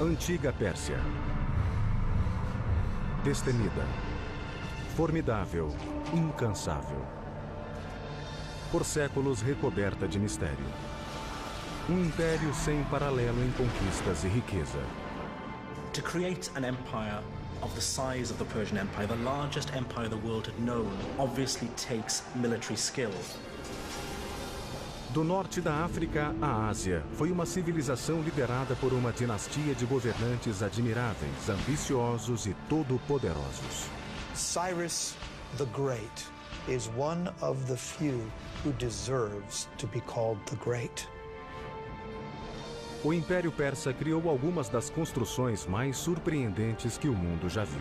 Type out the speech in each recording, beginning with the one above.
Antiga Pérsia. Destemida, formidável, incansável. Por séculos recoberta de mistério. Um império sem paralelo em conquistas e riqueza. To create an empire of the size of the Persian Empire, the largest empire the world had known, obviously takes military skill. Do norte da África à Ásia, foi uma civilização liderada por uma dinastia de governantes admiráveis, ambiciosos e todo-poderosos. Cyrus the Great is one of the few who deserves to be called the Great. O Império Persa criou algumas das construções mais surpreendentes que o mundo já viu.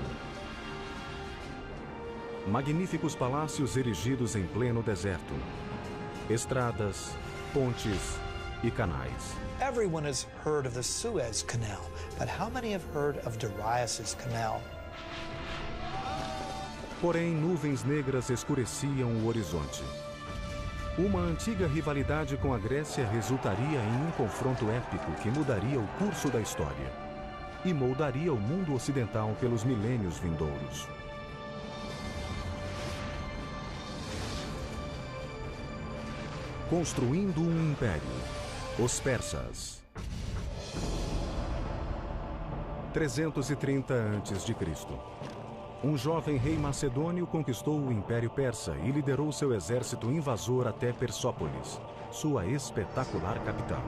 Magníficos palácios erigidos em pleno deserto. Estradas, pontes e canais. Everyone has heard of the Suez Canal, but how many have heard of Darius's Canal? Porém, nuvens negras escureciam o horizonte. Uma antiga rivalidade com a Grécia resultaria em um confronto épico que mudaria o curso da história e moldaria o mundo ocidental pelos milênios vindouros. Construindo um império. Os persas. 330 a.C. Um jovem rei macedônio conquistou o Império Persa e liderou seu exército invasor até Persópolis, sua espetacular capital.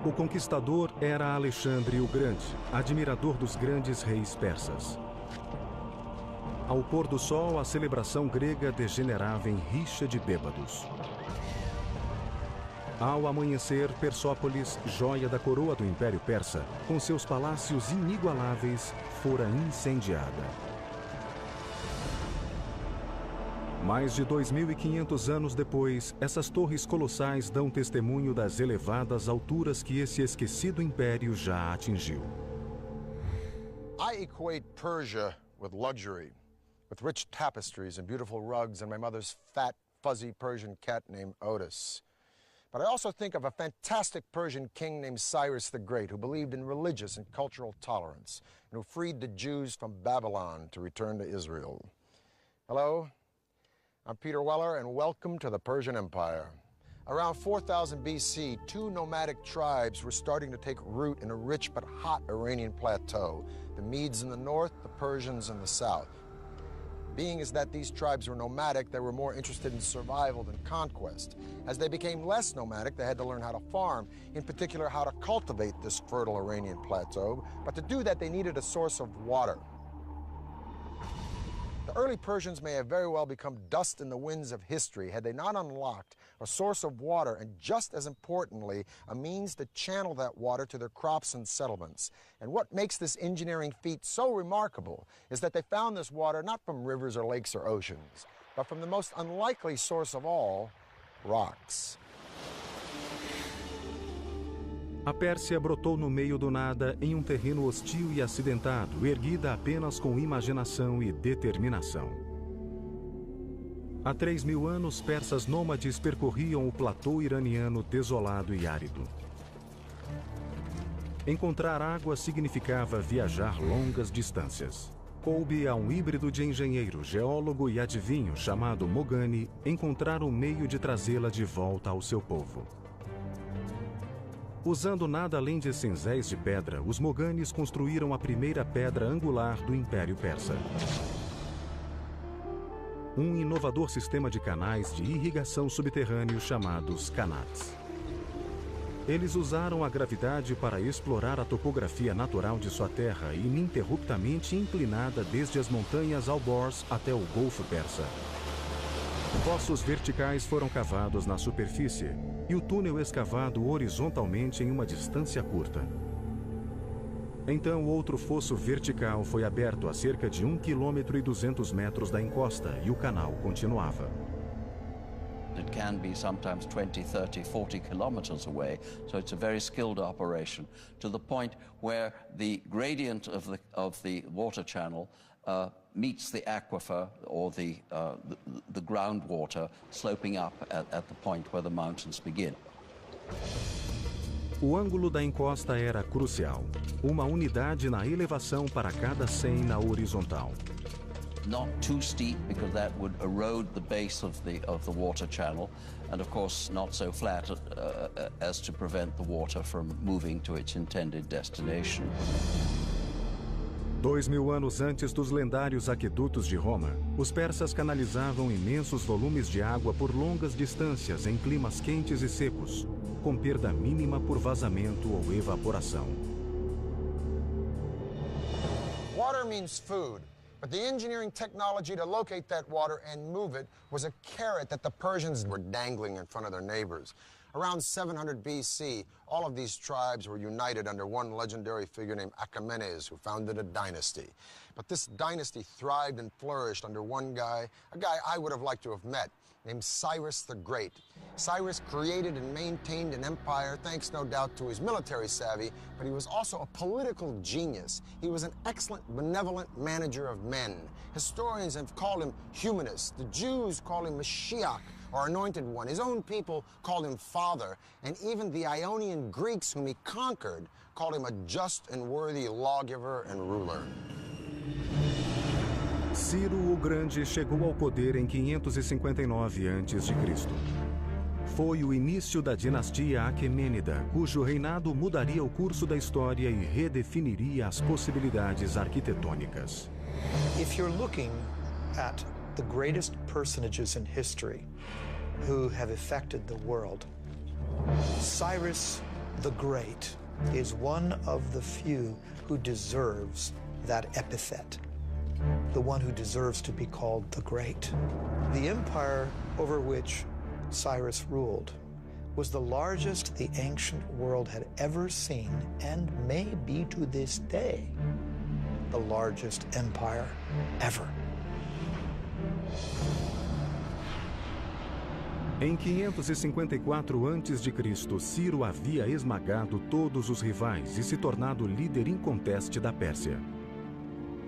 O conquistador era Alexandre o Grande, admirador dos grandes reis persas. Ao pôr do sol, a celebração grega degenerava em rixa de bêbados. Ao amanhecer, Persópolis, joia da coroa do Império Persa, com seus palácios inigualáveis, fora incendiada. Mais de 2.500 anos depois, essas torres colossais dão testemunho das elevadas alturas que esse esquecido império já atingiu. I equate Persia with luxury, with rich tapestries and beautiful rugs and my mother's fat, fuzzy Persian cat named Otis. But I also think of a fantastic Persian king named Cyrus the Great, who believed in religious and cultural tolerance, and who freed the Jews from Babylon to return to Israel. Hello, I'm Peter Weller, and welcome to the Persian Empire. Around 4000 BC, two nomadic tribes were starting to take root in a rich but hot Iranian plateau, the Medes in the north, the Persians in the south. Being as that these tribes were nomadic, they were more interested in survival than conquest. As they became less nomadic, they had to learn how to farm, in particular how to cultivate this fertile Iranian plateau. But to do that, they needed a source of water. The early Persians may have very well become dust in the winds of history had they not unlocked a source of water and, just as importantly, a means to channel that water to their crops and settlements. And what makes this engineering feat so remarkable is that they found this water not from rivers or lakes or oceans, but from the most unlikely source of all, rocks. A Pérsia brotou no meio do nada em um terreno hostil e acidentado, erguida apenas com imaginação e determinação. Há 3.000 anos, persas nômades percorriam o platô iraniano desolado e árido. Encontrar água significava viajar longas distâncias. Coube a um híbrido de engenheiro, geólogo e adivinho chamado Mogani encontrar um meio de trazê-la de volta ao seu povo. Usando nada além de cinzéis de pedra, os Moganis construíram a primeira pedra angular do Império Persa. Um inovador sistema de canais de irrigação subterrâneo chamados canats. Eles usaram a gravidade para explorar a topografia natural de sua terra, ininterruptamente inclinada desde as montanhas Alborz até o Golfo Persa. Poços verticais foram cavados na superfície e o túnel escavado horizontalmente em uma distância curta. Então, outro fosso vertical foi aberto a cerca de 1,2 km da encosta e o canal continuava. It can be sometimes 20, 30, 40 kilometers away, so it's a very skilled operation, to the point where the gradient of the water channel meets the aquifer or the groundwater sloping up at the point where the mountains begin. O ângulo da encosta era crucial. Uma unidade na elevação para cada 100 na horizontal. Not too steep because that would erode the base of the water channel, and of course not so flat as to prevent the water from moving to its intended destination. 2000 anos antes dos lendários aquedutos de Roma, os persas canalizavam imensos volumes de água por longas distâncias em climas quentes e secos, com perda mínima por vazamento ou evaporação. Water means food, but the engineering technology to locate that water and move it was a carrot that the Persians were dangling in front of their neighbors. Around 700 BC, all of these tribes were united under one legendary figure named Achaemenes, who founded a dynasty. But this dynasty thrived and flourished under one guy, a guy I would have liked to have met, named Cyrus the Great. Cyrus created and maintained an empire thanks, no doubt, to his military savvy, but he was also a political genius. He was an excellent, benevolent manager of men. Historians have called him humanist. The Jews call him Mashiach, or Anointed One. His own people called him Father, and even the Ionian Greeks, whom he conquered, called him a just and worthy lawgiver and ruler. Ciro o Grande chegou ao poder em 559 a.C. Foi o início da dinastia Aquemênida, cujo reinado mudaria o curso da história e redefiniria as possibilidades arquitetônicas. If you're looking at the greatest personages in history who have affected the world, Cyrus the Great is one of the few who deserves that epithet. The one who deserves to be called the Great. The empire over which Cyrus ruled was the largest the ancient world had ever seen, and may be to this day the largest empire ever. Em 554 a.C., Ciro havia esmagado todos os rivais e se tornado líder inconteste da Pérsia.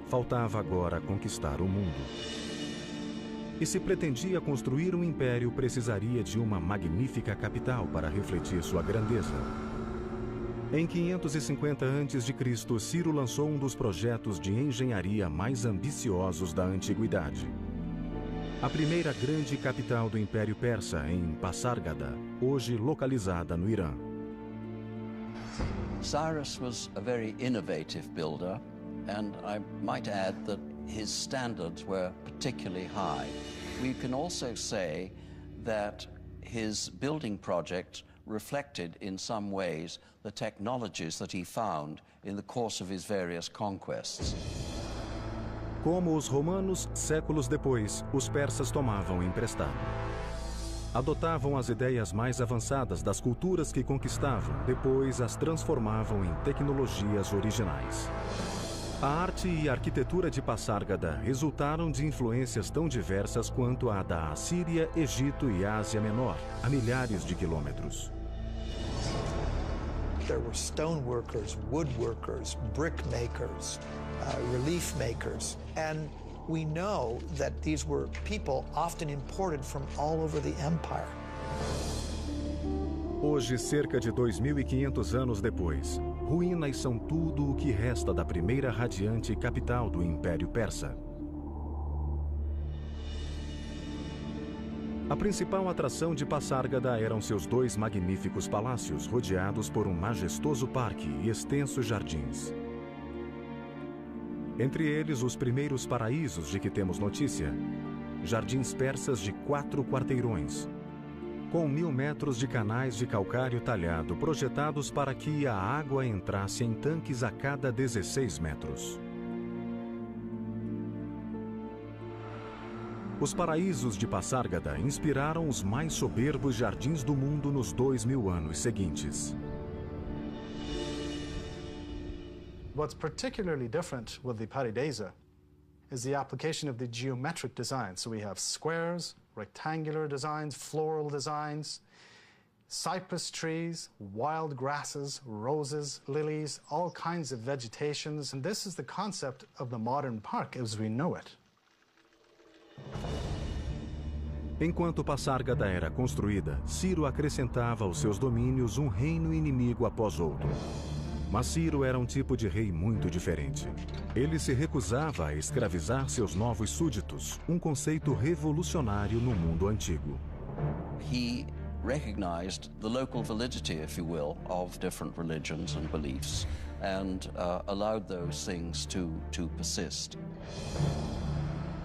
Faltava agora conquistar o mundo. E se pretendia construir um império, precisaria de uma magnífica capital para refletir sua grandeza. Em 550 a.C., Ciro lançou um dos projetos de engenharia mais ambiciosos da antiguidade. A primeira grande capital do Império Persa, em Pasárgada, hoje localizada no Irã. Cyrus was a very innovative builder, and I might add that his standards were particularly high. We can also say that his building project reflected in some ways the technologies that he found in the course of his various conquests. Como os romanos, séculos depois, os persas tomavam emprestado. Adotavam as ideias mais avançadas das culturas que conquistavam, depois as transformavam em tecnologias originais. A arte e a arquitetura de Pasárgada resultaram de influências tão diversas quanto a da Assíria, Egito e Ásia Menor, a milhares de quilômetros. There were stoneworkers, woodworkers, brick makers, relief makers, and we know that these were people often imported from all over the empire. Hoje, cerca de 2.500 anos depois, ruínas são tudo o que resta da primeira radiante capital do Império Persa. A principal atração de Pasárgada eram seus dois magníficos palácios, rodeados por um majestoso parque e extensos jardins. Entre eles, os primeiros paraísos de que temos notícia, jardins persas de 4 quarteirões, com 1.000 metros de canais de calcário talhado projetados para que a água entrasse em tanques a cada 16 metros. Os paraísos de Pasárgada inspiraram os mais soberbos jardins do mundo nos 2000 anos seguintes. What's particularly different with the paradisa is the application of the geometric design. So we have squares, rectangular designs, floral designs, cypress trees, wild grasses, roses, lilies, all kinds of vegetations. And this is the concept of the modern park as we know it. Enquanto Passárgada era construída, Ciro acrescentava aos seus domínios um reino inimigo após outro. Mas Ciro era um tipo de rei muito diferente. Ele se recusava a escravizar seus novos súditos, um conceito revolucionário no mundo antigo. He recognized the local validity, if you will, of different religions and beliefs, and allowed those things to persist.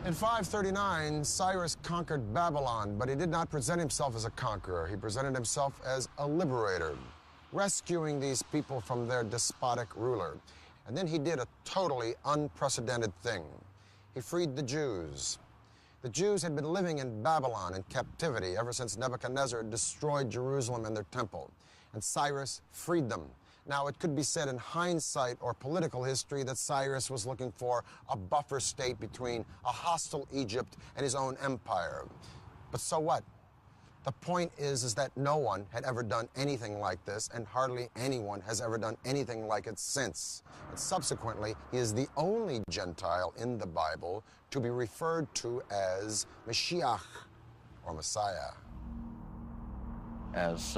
In 539, Cyrus conquered Babylon, but he did not present himself as a conqueror. He presented himself as a liberator, rescuing these people from their despotic ruler. And then he did a totally unprecedented thing. He freed the Jews. The Jews had been living in Babylon in captivity ever since Nebuchadnezzar destroyed Jerusalem and their temple, and Cyrus freed them. Now, it could be said in hindsight or political history that Cyrus was looking for a buffer state between a hostile Egypt and his own empire. But so what? The point is that no one had ever done anything like this, and hardly anyone has ever done anything like it since. And subsequently, he is the only Gentile in the Bible to be referred to as Mashiach, or Messiah. As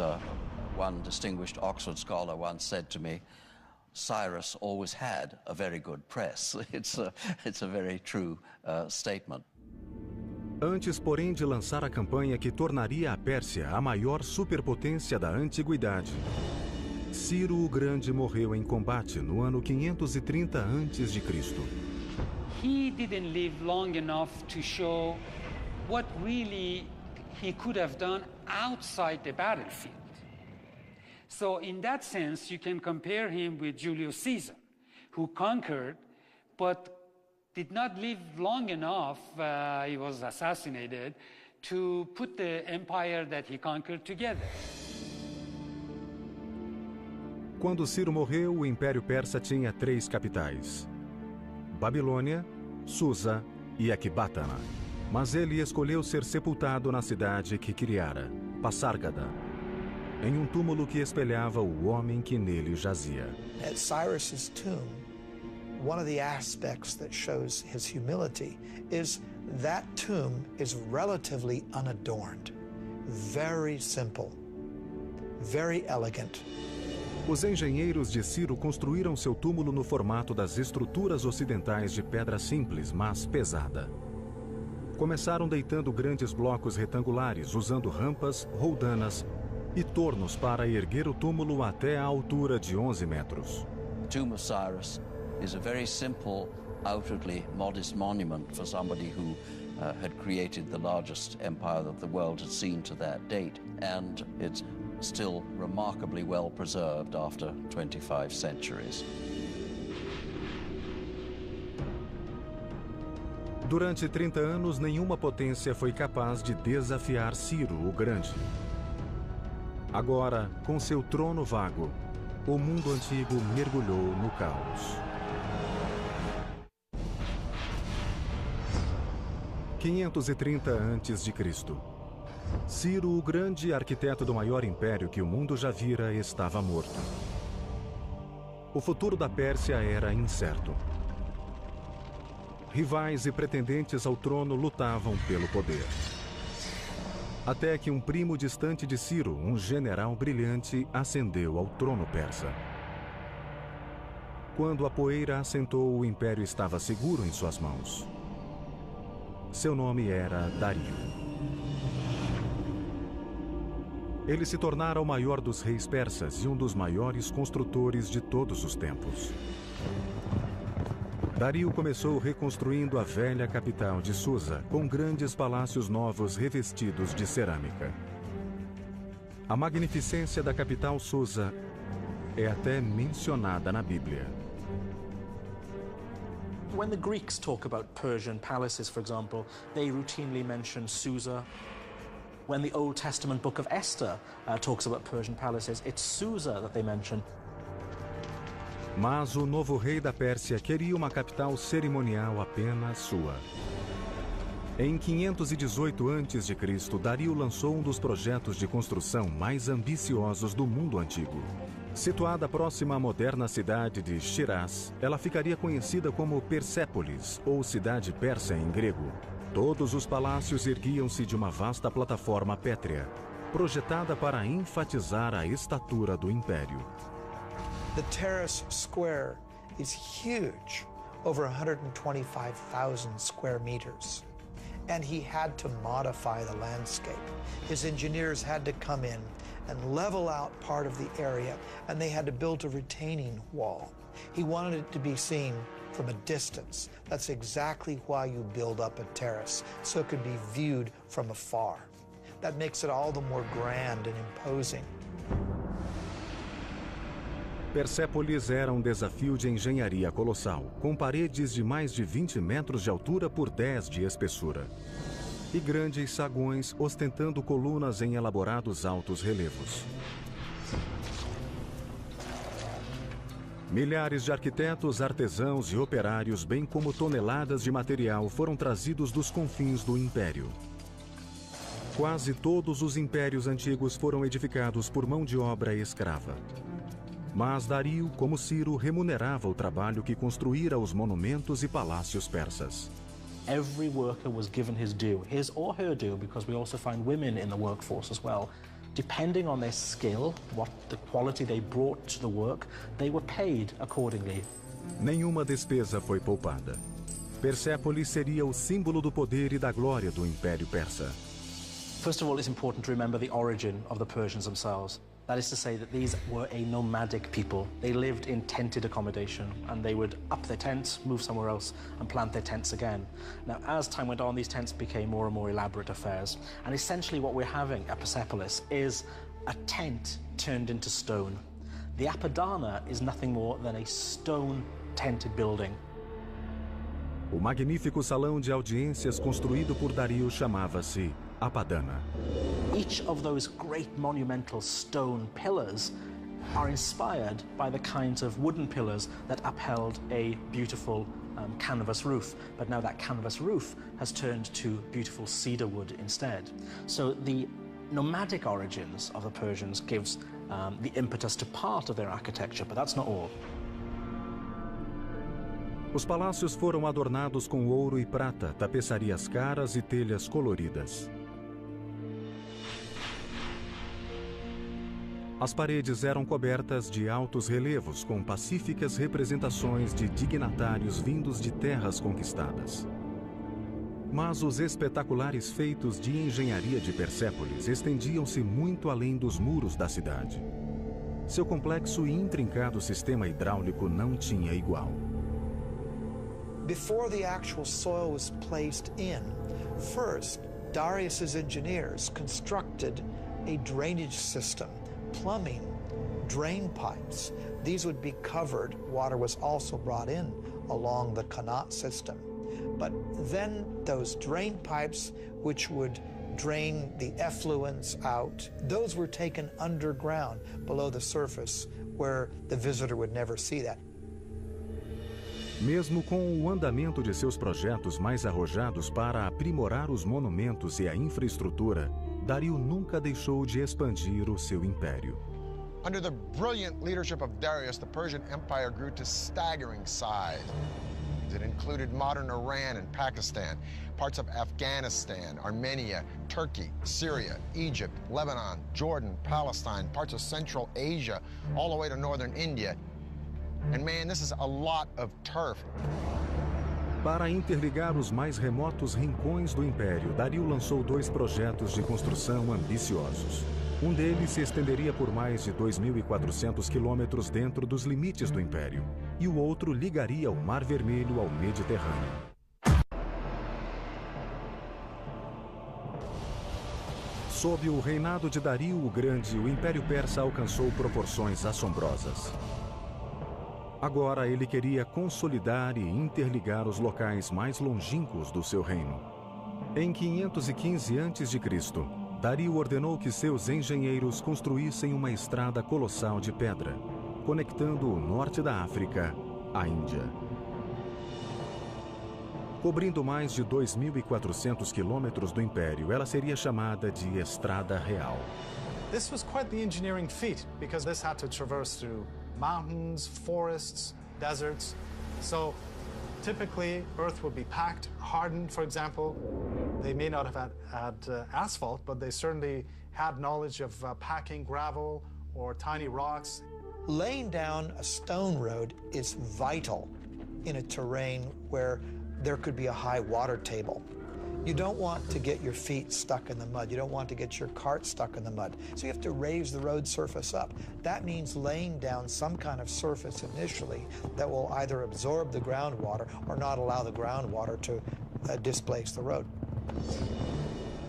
one distinguished Oxford scholar once said to me, Cyrus always had a very good press. It's a very true statement. Antes, porém, de lançar a campanha que tornaria a Pérsia a maior superpotência da antiguidade, Ciro o Grande morreu em combate no ano 530 a.C. He didn't live long enough to show what really he could have done outside the battlefield. So in that sense, you can compare him with Julius Caesar, who conquered, but did not live long enough, he was assassinated, to put the empire that he conquered together. Quando Ciro morreu, o Império Persa tinha 3 capitais: Babilônia, Susa e Ecbatana. Mas ele escolheu ser sepultado na cidade que criara, Passárgada, em um túmulo que espelhava o homem que nele jazia. At Cyrus's tomb, one of the aspects that shows his humility is that tomb is relatively unadorned, very simple, very elegant. Os engenheiros de Ciro construíram seu túmulo no formato das estruturas ocidentais de pedra simples, mas pesada. Começaram deitando grandes blocos retangulares, usando rampas, roldanas e tornos para erguer o túmulo até a altura de 11 metros. The tomb of Cyrus is a very simple, outwardly modest monument for somebody who had created the largest empire that the world had seen to that date, and it's still remarkably well preserved after 25 centuries. Durante 30 anos, nenhuma potência foi capaz de desafiar Ciro o Grande. Agora, com seu trono vago, o mundo antigo mergulhou no caos. 530 a.C. Ciro o Grande, arquiteto do maior império que o mundo já vira, estava morto. O futuro da Pérsia era incerto. Rivais e pretendentes ao trono lutavam pelo poder. Até que um primo distante de Ciro, um general brilhante, ascendeu ao trono persa. Quando a poeira assentou, o império estava seguro em suas mãos. Seu nome era Dario. Ele se tornara o maior dos reis persas e um dos maiores construtores de todos os tempos. Dario começou reconstruindo a velha capital de Susa, com grandes palácios novos revestidos de cerâmica. A magnificência da capital Susa é até mencionada na Bíblia. When the Greeks talk about Persian palaces, for example, they routinely mention Susa. When the Old Testament book of Esther talks about Persian palaces, it's Susa that they mention. Mas o novo rei da Pérsia queria uma capital cerimonial apenas sua. Em 518 a.C., Dario lançou um dos projetos de construção mais ambiciosos do mundo antigo. Situada próxima à moderna cidade de Shiraz, ela ficaria conhecida como Persépolis, ou cidade persa em grego. Todos os palácios erguiam-se de uma vasta plataforma pétrea, projetada para enfatizar a estatura do império. The terrace square is huge, over 125,000 square meters. And he had to modify the landscape. His engineers had to come in and level out part of the area, and they had to build a retaining wall. He wanted it to be seen from a distance. That's exactly why you build up a terrace, so it could be viewed from afar. That makes it all the more grand and imposing. Persépolis era um desafio de engenharia colossal, com paredes de mais de 20 metros de altura por 10 de espessura. E grandes saguões ostentando colunas em elaborados altos relevos. Milhares de arquitetos, artesãos e operários, bem como toneladas de material, foram trazidos dos confins do império. Quase todos os impérios antigos foram edificados por mão de obra escrava. Mas Dario, como Ciro, remunerava o trabalho que construíra os monumentos e palácios persas. Every worker was given his due, his or her due, because we also find women in the workforce as well. Depending on their skill, what the quality they brought to the work, they were paid accordingly. Nenhuma despesa foi poupada. Persépolis seria o símbolo do poder e da glória do Império Persa. First of all, it's important to remember the origin of the Persians themselves. That is to say that these were a nomadic people. They lived in tented accommodation, and they would up their tents, move somewhere else, and plant their tents again. Now, as time went on, these tents became more and more elaborate affairs. And essentially what we're having at Persepolis is a tent turned into stone. The Apadana is nothing more than a stone-tented building. O magnífico salão de audiências construído por Dario chamava-se Apadana. Each of those great monumental stone pillars are inspired by the kinds of wooden pillars that upheld a beautiful canvas roof. But now that canvas roof has turned to beautiful cedar wood instead. So the nomadic origins of the Persians gives the impetus to part of their architecture, but that's not all. Os palácios foram adornados com ouro e prata, tapeçarias caras e telhas coloridas. As paredes eram cobertas de altos relevos com pacíficas representações de dignatários vindos de terras conquistadas. Mas os espetaculares feitos de engenharia de Persépolis estendiam-se muito além dos muros da cidade. Seu complexo e intrincado sistema hidráulico não tinha igual. Before the actual soil was placed in, first, Darius's engineers constructed a drainage system, plumbing, drain pipes. These would be covered. Water was also brought in along the Qanat system. But then those drain pipes, which would drain the effluents out, those were taken underground below the surface where the visitor would never see that. Mesmo com o andamento de seus projetos mais arrojados para aprimorar os monumentos e a infraestrutura, Dario nunca deixou de expandir o seu império. Under the brilliant leadership of Darius, the Persian Empire grew to staggering size. It included modern Iran and Pakistan, parts of Afghanistan, Armenia, Turkey, Syria, Egypt, Lebanon, Jordan, Palestine, parts of Central Asia, all the way to northern India. And man, this is a lot of turf. Para interligar os mais remotos rincões do Império, Dario lançou 2 projetos de construção ambiciosos. Um deles se estenderia por mais de 2.400 quilômetros dentro dos limites do Império, e o outro ligaria o Mar Vermelho ao Mediterrâneo. Sob o reinado de Dario o Grande, o Império Persa alcançou proporções assombrosas. Agora ele queria consolidar e interligar os locais mais longínquos do seu reino. Em 515 a.C., Dario ordenou que seus engenheiros construíssem uma estrada colossal de pedra, conectando o norte da África à Índia. Cobrindo mais de 2.400 quilômetros do Império, ela seria chamada de Estrada Real. This was quite the engineering feat, because this had to traverse through mountains, forests, deserts. So typically, earth would be packed, hardened, for example, They may not have had asphalt, but they certainly had knowledge of packing gravel or tiny rocks. Laying down a stone road is vital in a terrain where there could be a high water table. You don't want to get your feet stuck in the mud. You don't want to get your cart stuck in the mud. So you have to raise the road surface up. That means laying down some kind of surface initially that will either absorb the groundwater or not allow the groundwater to displace the road.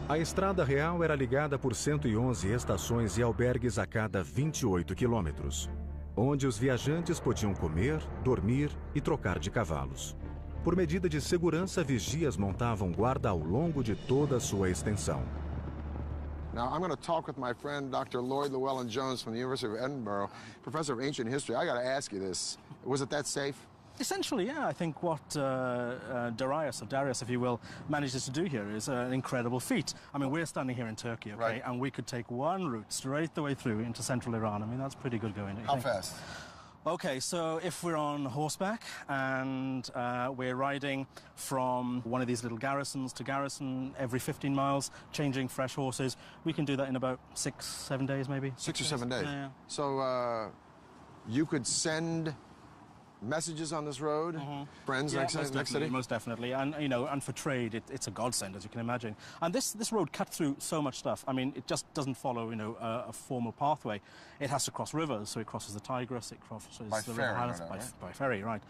A estrada real era ligada por 111 estações e albergues a cada 28 quilômetros, onde os viajantes podiam comer, dormir e trocar de cavalos. Por medida de segurança, vigias montavam guarda ao longo de toda a sua extensão. Now, I'm going to talk with my friend Dr. Lloyd Llewellyn-Jones from the University of Edinburgh, professor of ancient history. I got to ask you this. Was it that safe? Essentially, yeah. I think what Darius, if you will, manages to do here is an incredible feat. I mean, we're standing here in Turkey, okay, right, and we could take one route straight the way through into central Iran. I mean, that's pretty good going. How fast? Okay, so if we're on horseback and we're riding from one of these little garrisons to garrison every 15 miles, changing fresh horses, we can do that in about 6-7 days, maybe. 6 or 7 days? Yeah. So you could send messages on this road, friends next city? Most definitely, and you know, and for trade, it's a godsend, as you can imagine. And this road cut through so much stuff. I mean, it just doesn't follow, you know, a formal pathway. It has to cross rivers, so it crosses the Tigris, it crosses the River Highlands by ferry, right?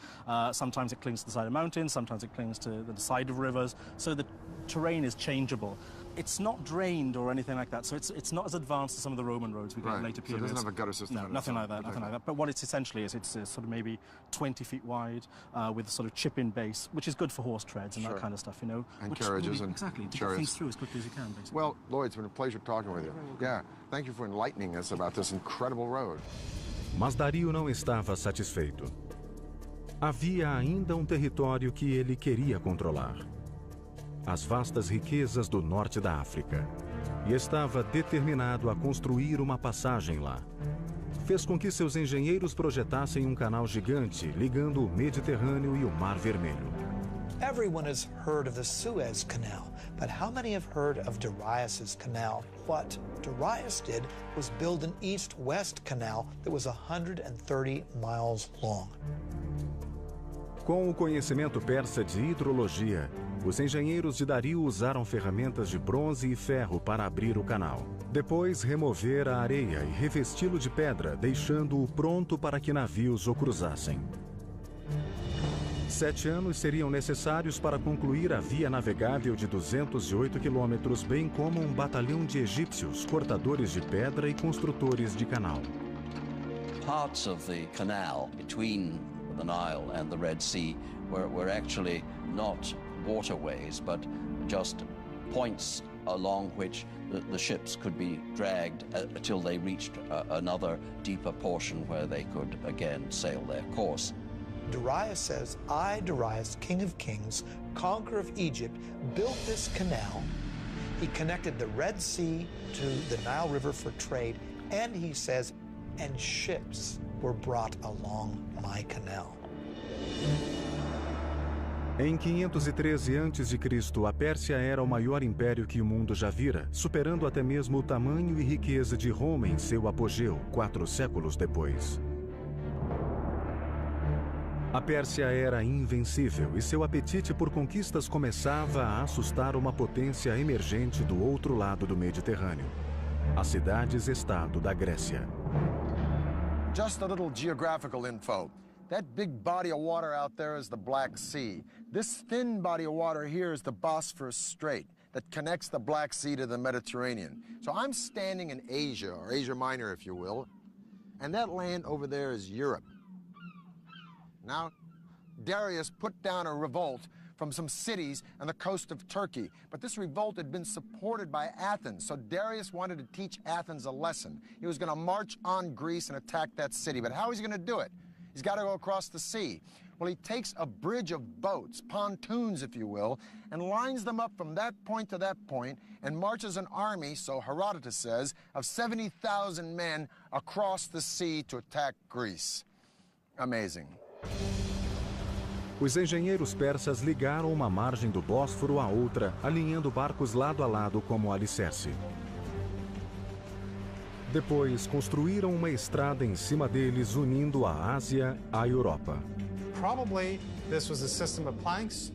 Sometimes it clings to the side of mountains, sometimes it clings to the side of rivers. So the terrain is changeable. It's not drained or anything like that, so it's not as advanced as some of the Roman roads we get in later periods. So it doesn't have a gutter system? No, nothing like that, nothing like that. But what it's essentially is, it's sort of maybe 20 feet wide with a sort of chip-in base, which is good for horse treads and that kind of stuff, you know. And carriages and exactly, to get things through as quickly as you can, basically. Well, Lloyd, it's been a pleasure talking with you. Yeah, thank you for enlightening us about this incredible road. Mas Dario não estava satisfeito. Havia ainda território que ele queria controlar. As vastas riquezas do norte da África, e estava determinado a construir uma passagem lá. Fez com que seus engenheiros projetassem canal gigante ligando o Mediterrâneo e o Mar Vermelho. Everyone has heard of the Suez Canal, but how many have heard of Darius's canal? What Darius did was build an east-west canal that was 130 miles long. Com o conhecimento persa de hidrologia, os engenheiros de Dario usaram ferramentas de bronze e ferro para abrir o canal. Depois, remover a areia e revesti-lo de pedra, deixando-o pronto para que navios o cruzassem. 7 anos seriam necessários para concluir a via navegável de 208 quilômetros, bem como um batalhão de egípcios, cortadores de pedra e construtores de canal. Parts of the canal between the Nile and the Red Sea were actually not waterways, but just points along which the ships could be dragged until they reached another deeper portion where they could again sail their course. Darius says, I, Darius, King of Kings, conqueror of Egypt, built this canal. He connected the Red Sea to the Nile River for trade, and he says, and ships were brought along my canal. Em 513 a.C., a Pérsia era o maior império que o mundo já vira, superando até mesmo o tamanho e riqueza de Roma em seu apogeu, 4 séculos depois. A Pérsia era invencível e seu apetite por conquistas começava a assustar uma potência emergente do outro lado do Mediterrâneo, as cidades-estado da Grécia. Just a little geographical info. That big body of water out there is the Black Sea. This thin body of water here is the Bosphorus Strait that connects the Black Sea to the Mediterranean. So I'm standing in Asia, or Asia Minor, if you will, and that land over there is Europe. Now, Darius put down a revolt from some cities on the coast of Turkey, but this revolt had been supported by Athens, so Darius wanted to teach Athens a lesson. He was going to march on Greece and attack that city, but how is he going to do it? He's got to go across the sea. Well, he takes a bridge of boats, pontoons, if you will, and lines them up from that point to that point and marches an army, so Herodotus says, of 70,000 men across the sea to attack Greece. Amazing. Os engenheiros persas ligaram uma margem do Bósforo à outra, alinhando barcos lado a lado como alicerce. Depois, construíram uma estrada em cima deles, unindo a Ásia à Europa. Probably this was a system of planks,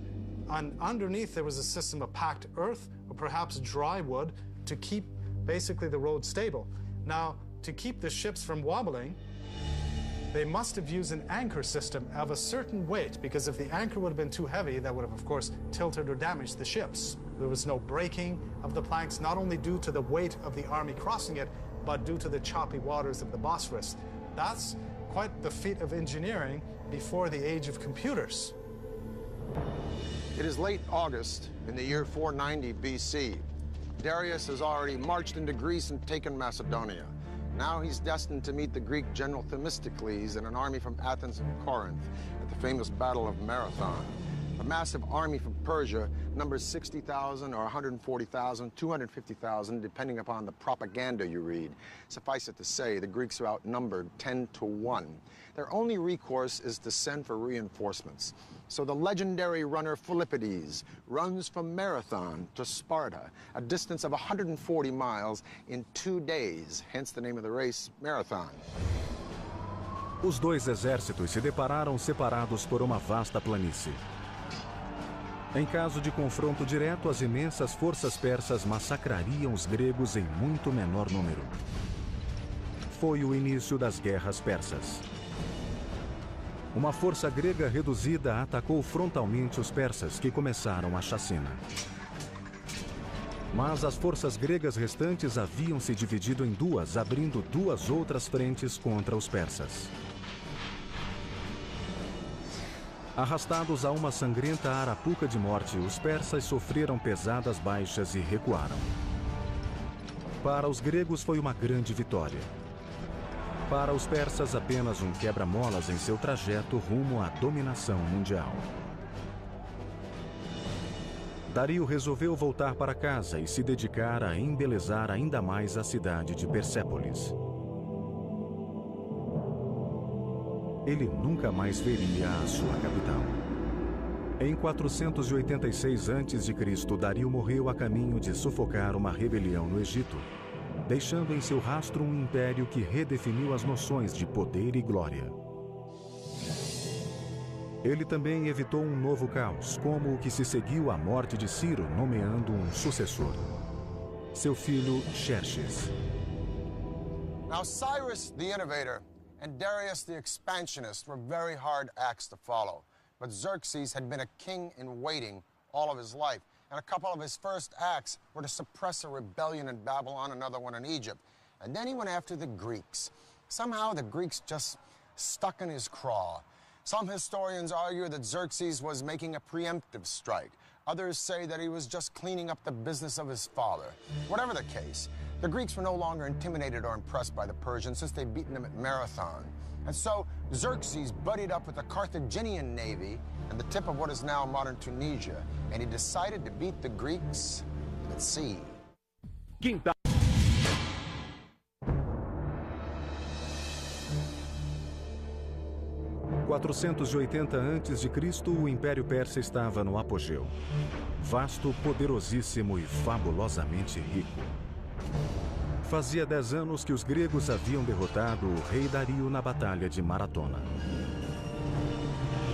and underneath there was a system of packed earth, or perhaps dry wood, to keep basically the road stable. Now, to keep the ships from wobbling, they must have used an anchor system of a certain weight, because if the anchor would have been too heavy, that would have, of course, tilted or damaged the ships. There was no breaking of the planks, not only due to the weight of the army crossing it, but due to the choppy waters of the Bosphorus. That's quite the feat of engineering before the age of computers. It is late August in the year 490 BC. Darius has already marched into Greece and taken Macedonia. Now he's destined to meet the Greek general Themistocles and an army from Athens and Corinth at the famous Battle of Marathon. A massive army from Persia numbers 60,000 or 140,000, 250,000, depending upon the propaganda you read. Suffice it to say, the Greeks are outnumbered 10 to 1. Their only recourse is to send for reinforcements. So the legendary runner Philippides runs from Marathon to Sparta, a distance of 140 miles in 2 days, hence the name of the race, Marathon. Os dois exércitos se depararam separados por uma vasta planície. Em caso de confronto direto, as imensas forças persas massacrariam os gregos em muito menor número. Foi o início das guerras persas. Uma força grega reduzida atacou frontalmente os persas, que começaram a chacina. Mas as forças gregas restantes haviam se dividido em duas, abrindo duas outras frentes contra os persas. Arrastados a uma sangrenta arapuca de morte, os persas sofreram pesadas baixas e recuaram. Para os gregos foi uma grande vitória. Para os persas, apenas um quebra-molas em seu trajeto rumo à dominação mundial. Dario resolveu voltar para casa e se dedicar a embelezar ainda mais a cidade de Persépolis. Ele nunca mais veria a sua capital. Em 486 a.C., Dario morreu a caminho de sufocar uma rebelião no Egito, deixando em seu rastro um império que redefiniu as noções de poder e glória. Ele também evitou um novo caos, como o que se seguiu à morte de Ciro, nomeando um sucessor, seu filho Xerxes. Now Cyrus the Innovator and Darius the Expansionist were very hard acts to follow. But Xerxes had been a king in waiting all of his life. And a couple of his first acts were to suppress a rebellion in Babylon, another one in Egypt. And then he went after the Greeks. Somehow the Greeks just stuck in his craw. Some historians argue that Xerxes was making a preemptive strike. Others say that he was just cleaning up the business of his father. Whatever the case, the Greeks were no longer intimidated or impressed by the Persians since they'd beaten them at Marathon. And so Xerxes buddied up with the Carthaginian navy at the tip of what is now modern Tunisia, and he decided to beat the Greeks at sea. 480 a.C., o Império Persa estava no apogeu. Vasto, poderosíssimo e fabulosamente rico. Fazia 10 anos que os gregos haviam derrotado o rei Dario na Batalha de Maratona.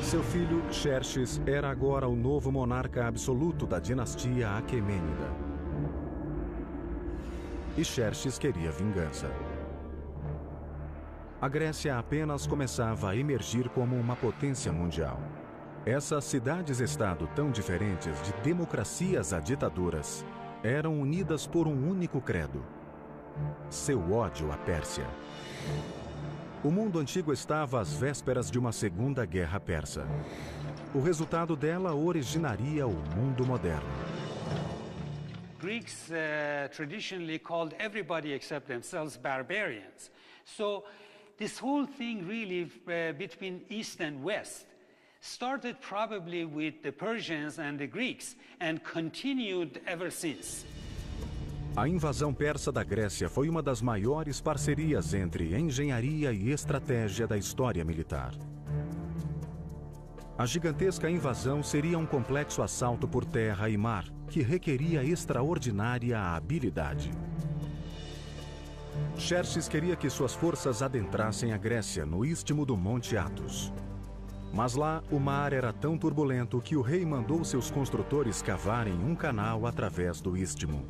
Seu filho, Xerxes, era agora o novo monarca absoluto da dinastia Aquemênida. E Xerxes queria vingança. A Grécia apenas começava a emergir como uma potência mundial. Essas cidades-estado tão diferentes, de democracias a ditaduras, eram unidas por um único credo: seu ódio à Pérsia. O mundo antigo estava às vésperas de uma segunda guerra persa. O resultado dela originaria o mundo moderno. Greeks traditionally called everybody except themselves barbarians. So this whole thing really between East and West started probably with the Persians and the Greeks and continued ever since. A invasão persa da Grécia foi uma das maiores parcerias entre engenharia e estratégia da história militar. A gigantesca invasão seria um complexo assalto por terra e mar, que requeria extraordinária habilidade. Xerxes queria que suas forças adentrassem a Grécia, no istmo do Monte Athos. Mas lá, o mar era tão turbulento que o rei mandou seus construtores cavarem um canal através do istmo.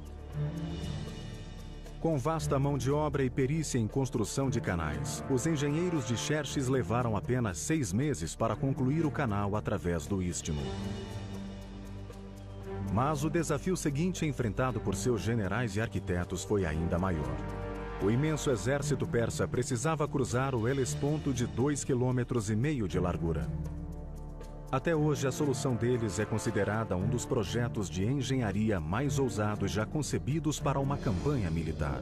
Com vasta mão de obra e perícia em construção de canais, os engenheiros de Xerxes levaram apenas 6 meses para concluir o canal através do istmo. Mas o desafio seguinte enfrentado por seus generais e arquitetos foi ainda maior. O imenso exército persa precisava cruzar o Helesponto de 2,5 km de largura. Até hoje, a solução deles é considerada um dos projetos de engenharia mais ousados já concebidos para uma campanha militar.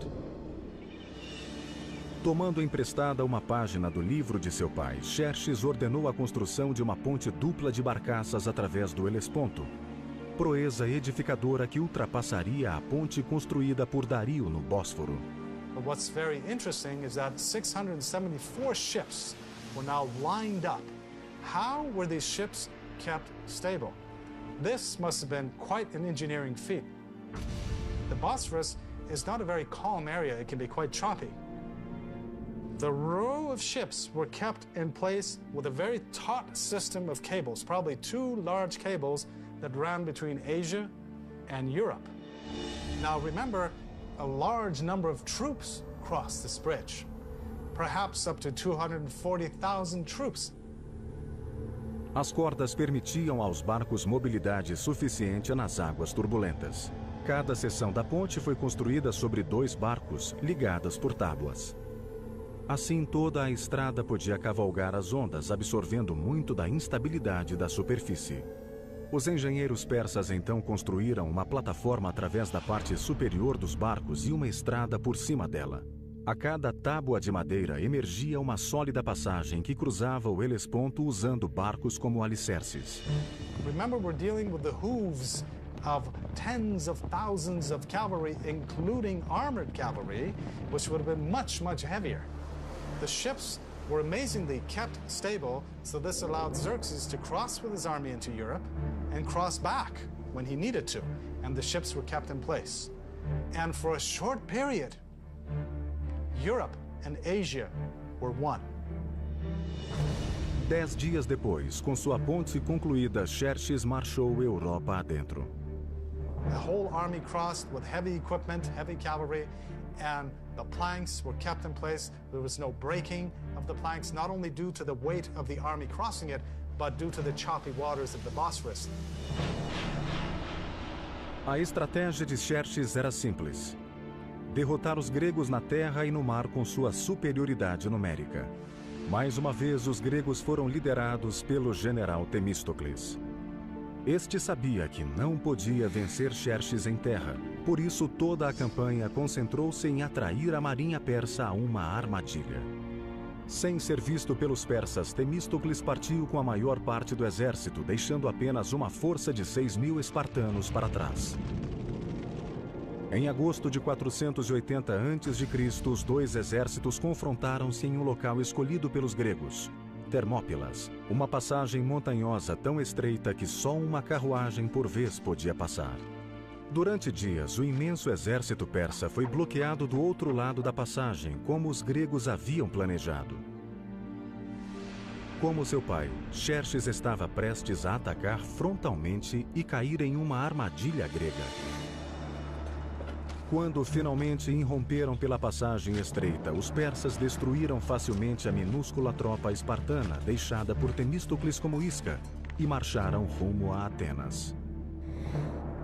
Tomando emprestada uma página do livro de seu pai, Xerxes ordenou a construção de uma ponte dupla de barcaças através do Helesponto, proeza edificadora que ultrapassaria a ponte construída por Dario no Bósforo. But what's very interesting is that 674 ships were now lined up. How were these ships kept stable? This must have been quite an engineering feat. The Bosphorus is not a very calm area. It can be quite choppy. The row of ships were kept in place with a very taut system of cables, probably 2 large cables that ran between Asia and Europe. Now remember, a large number of troops crossed this bridge, perhaps up to 240,000 troops. As cordas permitiam aos barcos mobilidade suficiente nas águas turbulentas. Cada seção da ponte foi construída sobre 2 barcos, ligadas por tábuas. Assim, toda a estrada podia cavalgar as ondas, absorvendo muito da instabilidade da superfície. Os engenheiros persas então construíram uma plataforma através da parte superior dos barcos e uma estrada por cima dela. A cada tábua de madeira emergia uma sólida passagem que cruzava o Helesponto usando barcos como alicerces. Remember, we're dealing with the hooves of tens of thousands of cavalry, including armored cavalry, which would have been much, much heavier. The ships were amazingly kept stable, so this allowed Xerxes to cross with his army into Europe and cross back when he needed to, and the ships were kept in place. And for a short period, Europe and Asia were one. 10 dias depois, com sua ponte concluída, Xerxes marchou Europa adentro. The whole army crossed with heavy equipment, heavy cavalry, and the planks were kept in place. There was no breaking of the planks, not only due to the weight of the army crossing it, but due to the choppy waters of the Bosphorus. A estratégia de Xerxes era simples: derrotar os gregos na terra e no mar com sua superioridade numérica. Mais uma vez, os gregos foram liderados pelo general Temístocles. Este sabia que não podia vencer Xerxes em terra, por isso toda a campanha concentrou-se em atrair a marinha persa a uma armadilha. Sem ser visto pelos persas, Temístocles partiu com a maior parte do exército, deixando apenas uma força de 6.000 espartanos para trás. Em agosto de 480 a.C., os 2 exércitos confrontaram-se em um local escolhido pelos gregos, Termópilas, uma passagem montanhosa tão estreita que só uma carruagem por vez podia passar. Durante dias, o imenso exército persa foi bloqueado do outro lado da passagem, como os gregos haviam planejado. Como seu pai, Xerxes estava prestes a atacar frontalmente e cair em uma armadilha grega. Quando finalmente irromperam pela passagem estreita, os persas destruíram facilmente a minúscula tropa espartana deixada por Temístocles como isca e marcharam rumo a Atenas.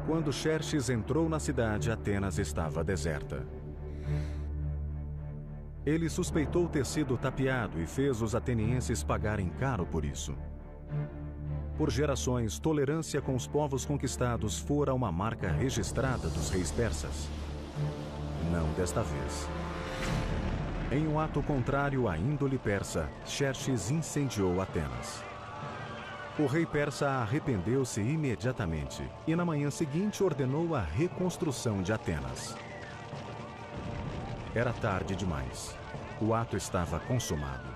Quando Xerxes entrou na cidade, Atenas estava deserta. Ele suspeitou ter sido tapeado e fez os atenienses pagarem caro por isso. Por gerações, tolerância com os povos conquistados fora uma marca registrada dos reis persas. Não desta vez. Em um ato contrário à índole persa, Xerxes incendiou Atenas. O rei persa arrependeu-se imediatamente e na manhã seguinte ordenou a reconstrução de Atenas. Era tarde demais. O ato estava consumado.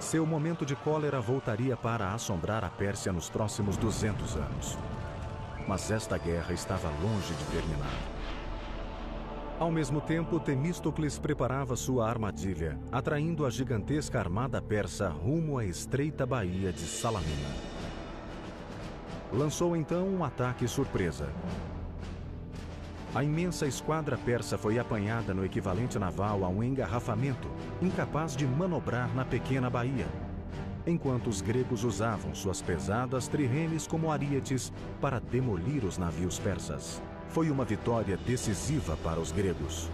Seu momento de cólera voltaria para assombrar a Pérsia nos próximos 200 anos. Mas esta guerra estava longe de terminar. Ao mesmo tempo, Temístocles preparava sua armadilha, atraindo a gigantesca armada persa rumo à estreita baía de Salamina. Lançou então um ataque surpresa. A imensa esquadra persa foi apanhada no equivalente naval a um engarrafamento, incapaz de manobrar na pequena baía, enquanto os gregos usavam suas pesadas trirremes como arietes para demolir os navios persas. Foi uma vitória decisiva para os gregos.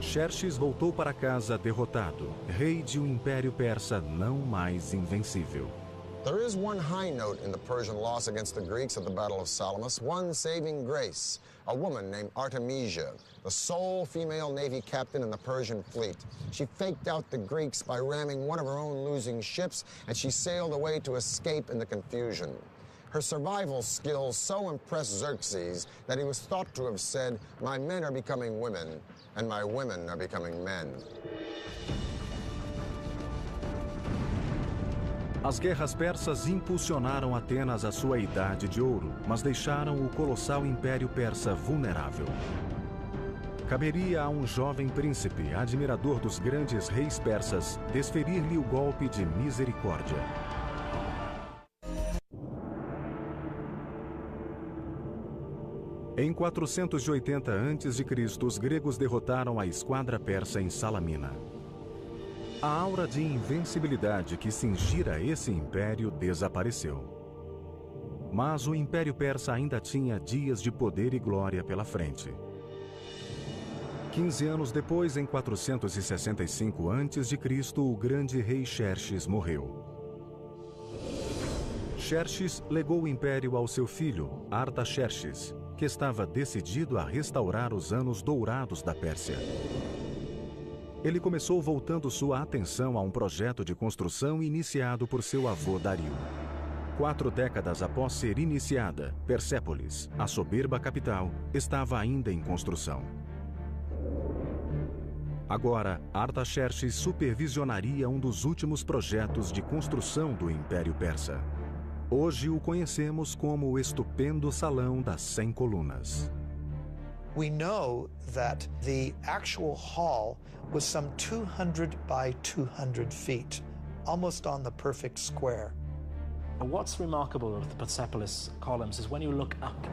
Xerxes voltou para casa derrotado, rei de um império persa não mais invencível. There is one high note in the Persian loss against the Greeks at the Battle of Salamis, one saving grace. A woman named Artemisia, the sole female navy captain in the Persian fleet. She faked out the Greeks by ramming one of her own losing ships, and she sailed away to escape in the confusion. Her survival skills so impressed Xerxes that he was thought to have said, "My men are becoming women, and my women are becoming men." As guerras persas impulsionaram Atenas à sua idade de ouro, mas deixaram o colossal império persa vulnerável. Caberia a um jovem príncipe, admirador dos grandes reis persas, desferir-lhe o golpe de misericórdia. Em 480 a.C., os gregos derrotaram a esquadra persa em Salamina. A aura de invencibilidade que cingira esse império desapareceu. Mas o Império Persa ainda tinha dias de poder e glória pela frente. 15 anos depois, em 465 a.C., o grande rei Xerxes morreu. Xerxes legou o império ao seu filho, Artaxerxes, que estava decidido a restaurar os anos dourados da Pérsia. Ele começou voltando sua atenção a um projeto de construção iniciado por seu avô Dario. 4 décadas após ser iniciada, Persépolis, a soberba capital, estava ainda em construção. Agora, Artaxerxes supervisionaria um dos últimos projetos de construção do Império Persa. Hoje o conhecemos como o estupendo Salão das 100 Colunas. We know that the actual hall was some 200 by 200 feet, almost on the perfect square. What's remarkable of the Persepolis columns is when you look up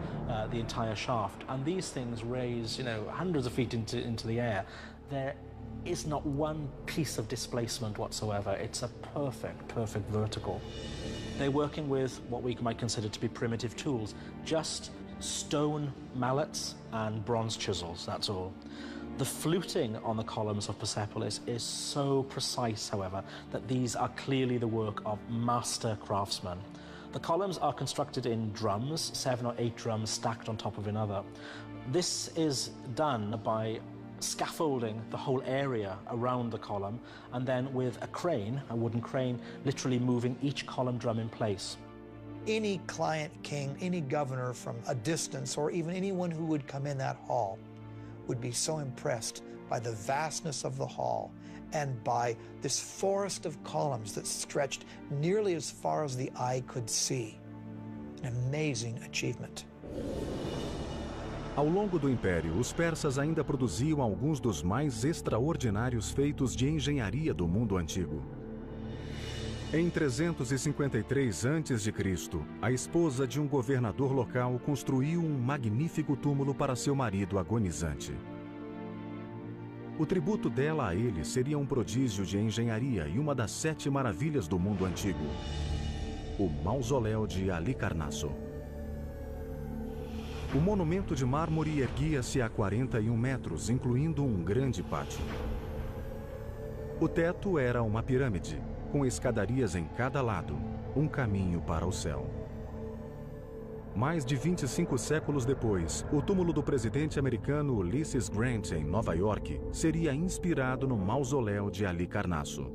the entire shaft, and these things raise, hundreds of feet into the air, there is not one piece of displacement whatsoever. It's a perfect vertical. They're working with what we might consider to be primitive tools, just stone mallets and bronze chisels, that's all. The fluting on the columns of Persepolis is so precise, however, that these are clearly the work of master craftsmen. The columns are constructed in drums, 7 or 8 drums stacked on top of another. This is done by scaffolding the whole area around the column, and then with a crane, a wooden crane, literally moving each column drum in place. Any client king, any governor from a distance, or even anyone who would come in that hall would be so impressed by the vastness of the hall and by this forest of columns that stretched nearly as far as the eye could see. An amazing achievement. Ao longo do Império, os persas ainda produziam alguns dos mais extraordinários feitos de engenharia do mundo antigo. Em 353 a.C., a esposa de um governador local construiu um magnífico túmulo para seu marido agonizante. O tributo dela a ele seria um prodígio de engenharia e uma das 7 maravilhas do mundo antigo, o mausoléu de Halicarnasso. O monumento de mármore erguia-se a 41 metros, incluindo um grande pátio. O teto era uma pirâmide, com escadarias em cada lado, um caminho para o céu. Mais de 25 séculos depois, o túmulo do presidente americano Ulysses Grant, em Nova York, seria inspirado no mausoléu de Halicarnasso.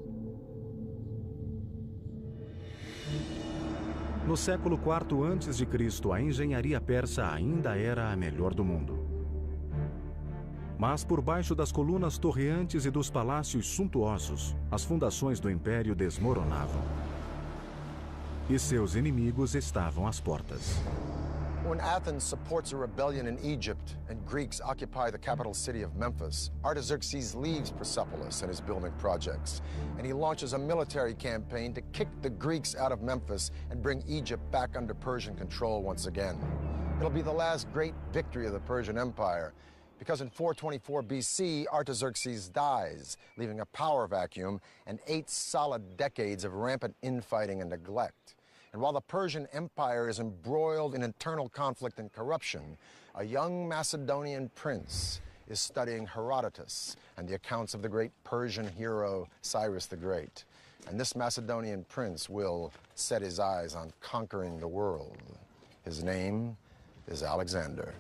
No século IV a.C., a engenharia persa ainda era a melhor do mundo. Mas por baixo das colunas torreantes e dos palácios suntuosos, as fundações do império desmoronavam. E seus inimigos estavam às portas. When Athens supports a rebellion in Egypt and Greeks occupy the capital city of Memphis, Artaxerxes leaves Persepolis and his building projects, and he launches a military campaign to kick the Greeks out of Memphis and bring Egypt back under Persian control once again. It'll be the last great victory of the Persian Empire, because in 424 BC, Artaxerxes dies, leaving a power vacuum and 8 solid decades of rampant infighting and neglect. And while the Persian Empire is embroiled in internal conflict and corruption, a young Macedonian prince is studying Herodotus and the accounts of the great Persian hero Cyrus the Great. And this Macedonian prince will set his eyes on conquering the world. His name is Alexander.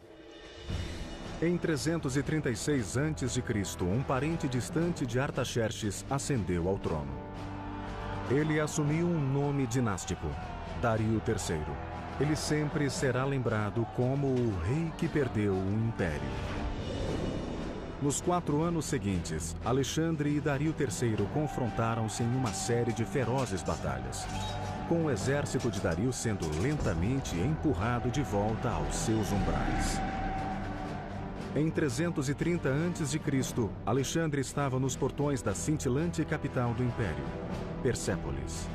Em 336 a.C., um parente distante de Artaxerxes ascendeu ao trono. Ele assumiu um nome dinástico, Dario III. Ele sempre será lembrado como o rei que perdeu o império. Nos 4 anos seguintes, Alexandre e Dario III confrontaram-se em uma série de ferozes batalhas, com o exército de Dario sendo lentamente empurrado de volta aos seus umbrais. Em 330 a.C., Alexandre estava nos portões da cintilante capital do império, Persépolis.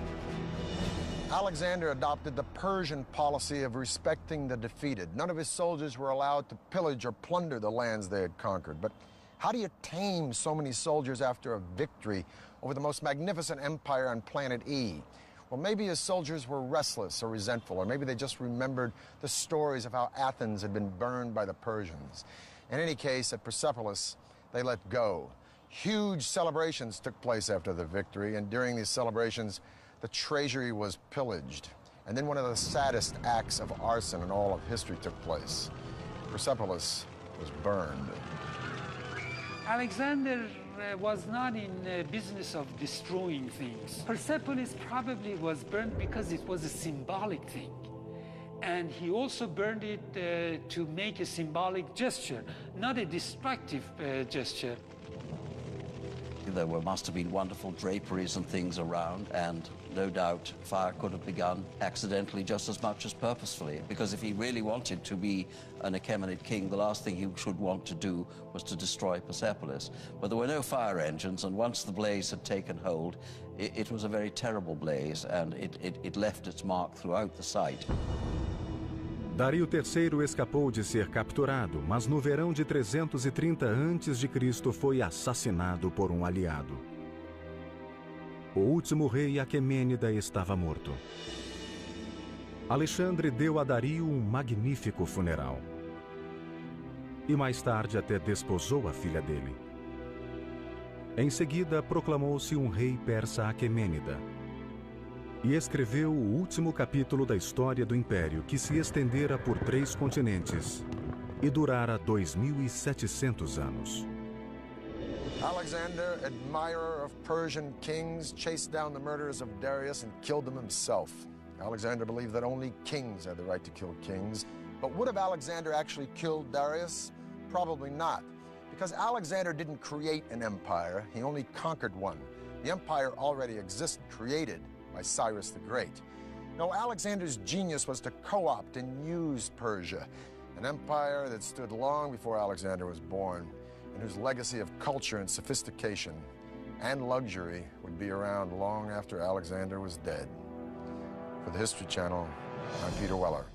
Alexander adopted the Persian policy of respecting the defeated. None of his soldiers were allowed to pillage or plunder the lands they had conquered. But how do you tame so many soldiers after a victory over the most magnificent empire on planet E? Well, maybe his soldiers were restless or resentful, or maybe they just remembered the stories of how Athens had been burned by the Persians. In any case, at Persepolis, they let go. Huge celebrations took place after the victory, and during these celebrations, the treasury was pillaged. And then one of the saddest acts of arson in all of history took place. Persepolis was burned. Alexander was not in the business of destroying things. Persepolis probably was burned because it was a symbolic thing. And he also burned it to make a symbolic gesture, not a destructive gesture. There must have been wonderful draperies and things around, and no doubt fire could have begun accidentally just as much as purposefully, because if he really wanted to be an Achaemenid king, the last thing he should want to do was to destroy Persepolis. But there were no fire engines, and once the blaze had taken hold, it was a very terrible blaze, and it left its mark throughout the site. Dario III escapou de ser capturado, mas no verão de 330 a.C. foi assassinado por um aliado. O último rei Aquemênida estava morto. Alexandre deu a Dario um magnífico funeral. E mais tarde até desposou a filha dele. Em seguida, proclamou-se um rei persa Aquemênida. E escreveu o último capítulo da história do império, que se estendera por 3 continentes e durara 2.700 anos. Alexander, admirer of Persian kings, chased down the murderers of Darius and killed them himself. Alexander believed that only kings had the right to kill kings. But would have Alexander actually killed Darius? Probably not, because Alexander didn't create an empire, he only conquered one. The empire already existed, created by Cyrus the Great. No, Alexander's genius was to co-opt and use Persia, an empire that stood long before Alexander was born, and whose legacy of culture and sophistication and luxury would be around long after Alexander was dead. For the History Channel, I'm Peter Weller.